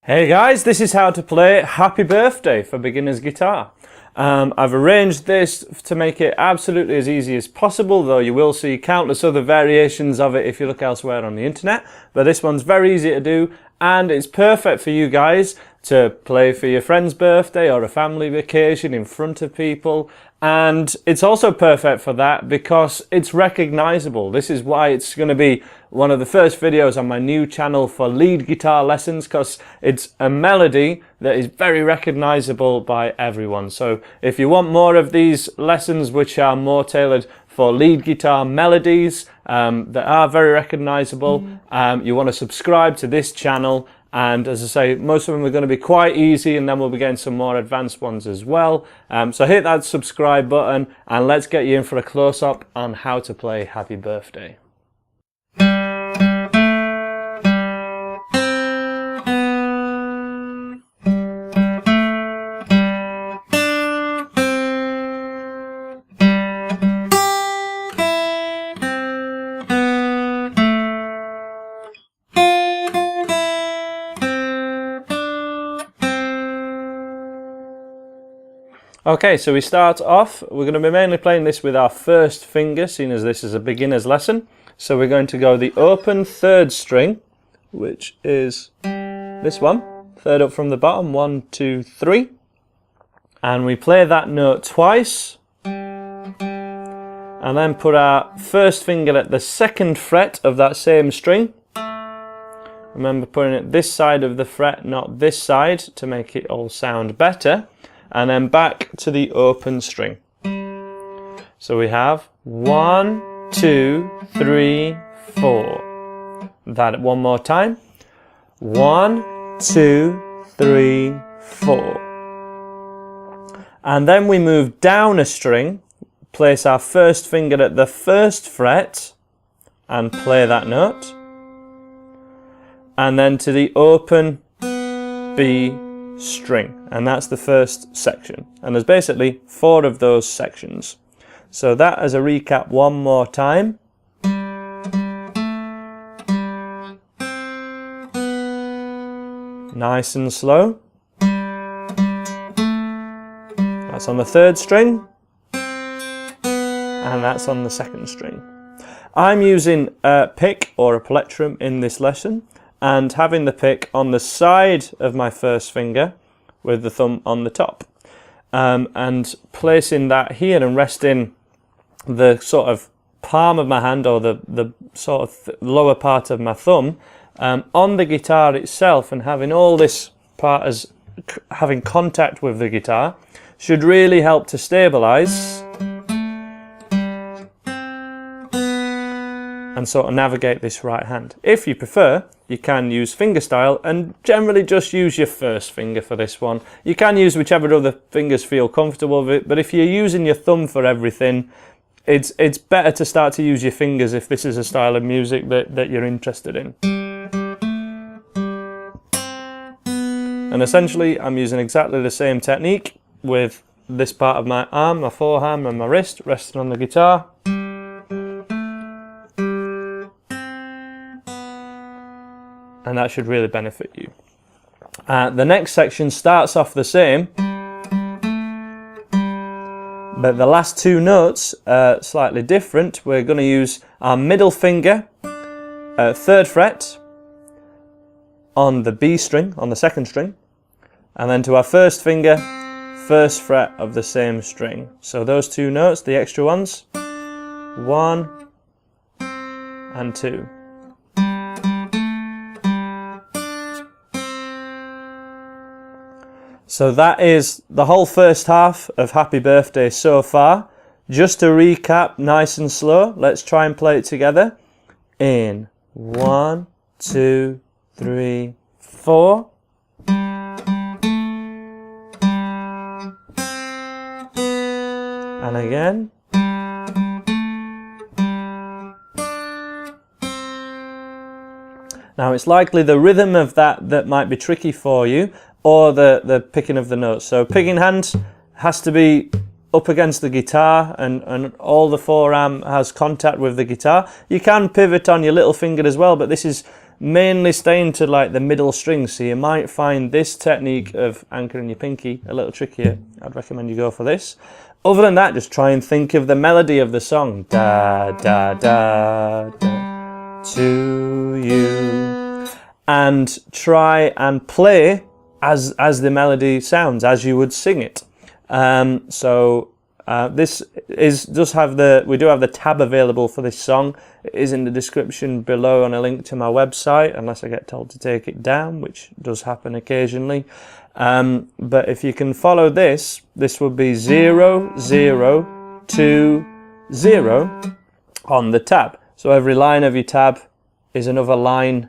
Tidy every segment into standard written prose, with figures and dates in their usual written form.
Hey guys, this is how to play Happy Birthday for Beginner's Guitar. I've arranged this to make it absolutely as easy as possible, though you will see countless other variations of it if you look elsewhere on the internet. But this one's very easy to do, and it's perfect for you guys to play for your friend's birthday or a family vacation in front of people. And it's also perfect for that because it's recognizable. This is why it's going to be one of the first videos on my new channel for lead guitar lessons, because it's a melody that is very recognizable by everyone. So if you want more of these lessons which are more tailored for lead guitar melodies that are very recognizable, you want to subscribe to this channel. And as I say, most of them are going to be quite easy, and then we'll be getting some more advanced ones as well. So hit that subscribe button and let's get you in for a close-up on how to play Happy Birthday. Okay, so we start off, we're going to be mainly playing this with our first finger, seeing as this is a beginner's lesson. So we're going to go the open third string, which is this one, third up from the bottom, 1, 2, 3. And we play that note twice, and then put our first finger at the second fret of that same string. Remember putting it this side of the fret, not this side, to make it all sound better. And then back to the open string. So we have 1, 2, 3, 4. That one more time. 1, 2, 3, 4. And then we move down a string, place our first finger at the first fret and play that note. And then to the open B string, and that's the first section, and there's basically 4 of those sections. So that as a recap one more time. Nice and slow. That's on the third string, and that's on the second string. I'm using a pick or a plectrum in this lesson, and having the pick on the side of my first finger with the thumb on the top, and placing that here and resting the sort of palm of my hand, or the sort of lower part of my thumb on the guitar itself, and having all this part as having contact with the guitar should really help to stabilize and sort of navigate this right hand. If you prefer, you can use fingerstyle and generally just use your first finger for this one. You can use whichever other fingers feel comfortable with it, but if you're using your thumb for everything, it's better to start to use your fingers if this is a style of music that you're interested in. And essentially, I'm using exactly the same technique with this part of my arm, my forearm and my wrist resting on the guitar. And that should really benefit you. The next section starts off the same, but the last 2 notes are slightly different. We're going to use our middle finger, 3rd fret, on the B string, on the second string, and then to our first finger, 1st fret of the same string. So those 2 notes, the extra ones, 1 and 2. So that is the whole first half of Happy Birthday so far. Just to recap, nice and slow, let's try and play it together. In 1, 2, 3, 4. And again. Now it's likely the rhythm of that might be tricky for you, or the picking of the notes. So picking hand has to be up against the guitar, and all the forearm has contact with the guitar. You can pivot on your little finger as well, but this is mainly staying to like the middle string, so you might find this technique of anchoring your pinky a little trickier. I'd recommend you go for this. Other than that, just try and think of the melody of the song. Da da da da to you, and try and play as the melody sounds, as you would sing it. This we do have the tab available for this song. It is in the description below and a link to my website, unless I get told to take it down, which does happen occasionally. But if you can follow this would be 0 0 2 0 on the tab. So every line of your tab is another line.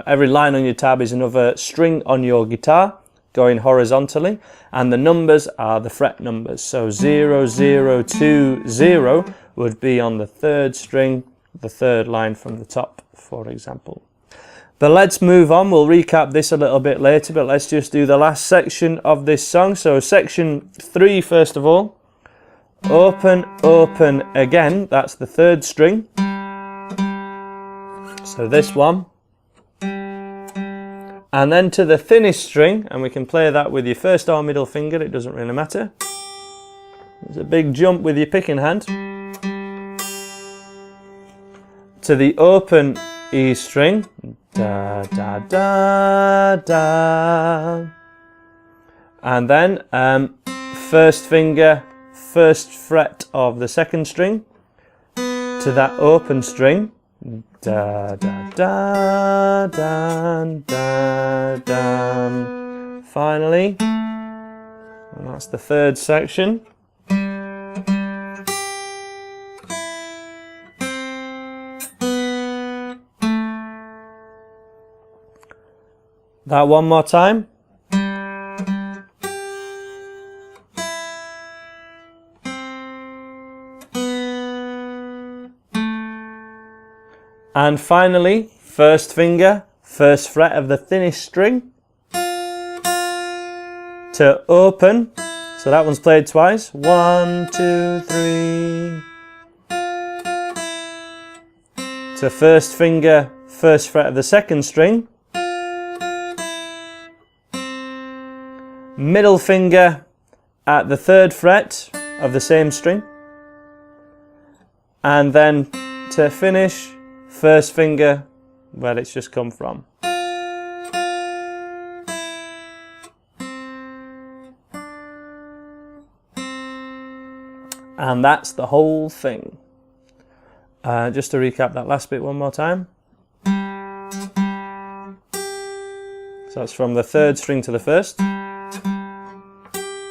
Every line on your tab is another string on your guitar, going horizontally, and the numbers are the fret numbers. So 0 0 2 0 would be on the 3rd string, the 3rd line from the top, for example. But let's move on. We'll recap this a little bit later, but let's just do the last section of this song. So section 3, first of all, open, open again, that's the 3rd string. So this one. And then to the thinnest string, and we can play that with your first or middle finger, it doesn't really matter. There's a big jump with your picking hand. To the open E string, da da da da. And then first finger, 1st fret of the 2nd string, to that open string, da da da da da da. Finally, and that's the 3rd section. That one more time. And finally, 1st finger, 1st fret of the thinnest string, to open. So that one's played twice. 1 2 3. To 1st finger, 1st fret of the 2nd string, middle finger at the 3rd fret of the same string, and then to finish, 1st finger where it's just come from. And that's the whole thing. Just to recap that last bit one more time. So that's from the 3rd string to the 1st.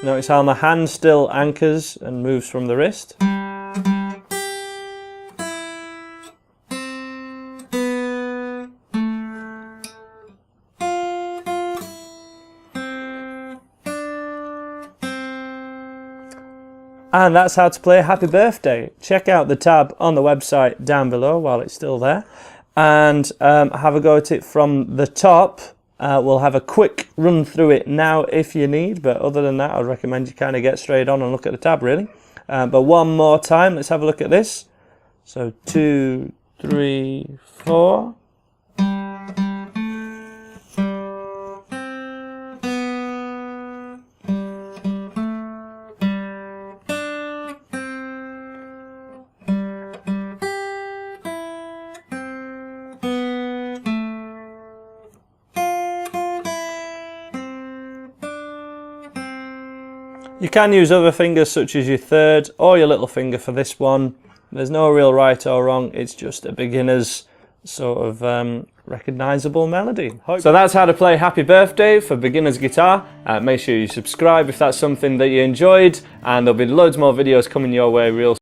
Notice how my hand still anchors and moves from the wrist. And that's how to play Happy Birthday. Check out the tab on the website down below while it's still there, and have a go at it from the top. We'll have a quick run through it now if you need, but other than that, I'd recommend you kind of get straight on and look at the tab really. But one more time, let's have a look at this. So 2 3 4. You can use other fingers such as your 3rd or your little finger for this one. There's no real right or wrong, it's just a beginner's sort of recognisable melody. So that's how to play Happy Birthday for beginner's guitar. Make sure you subscribe if that's something that you enjoyed, and there'll be loads more videos coming your way real soon.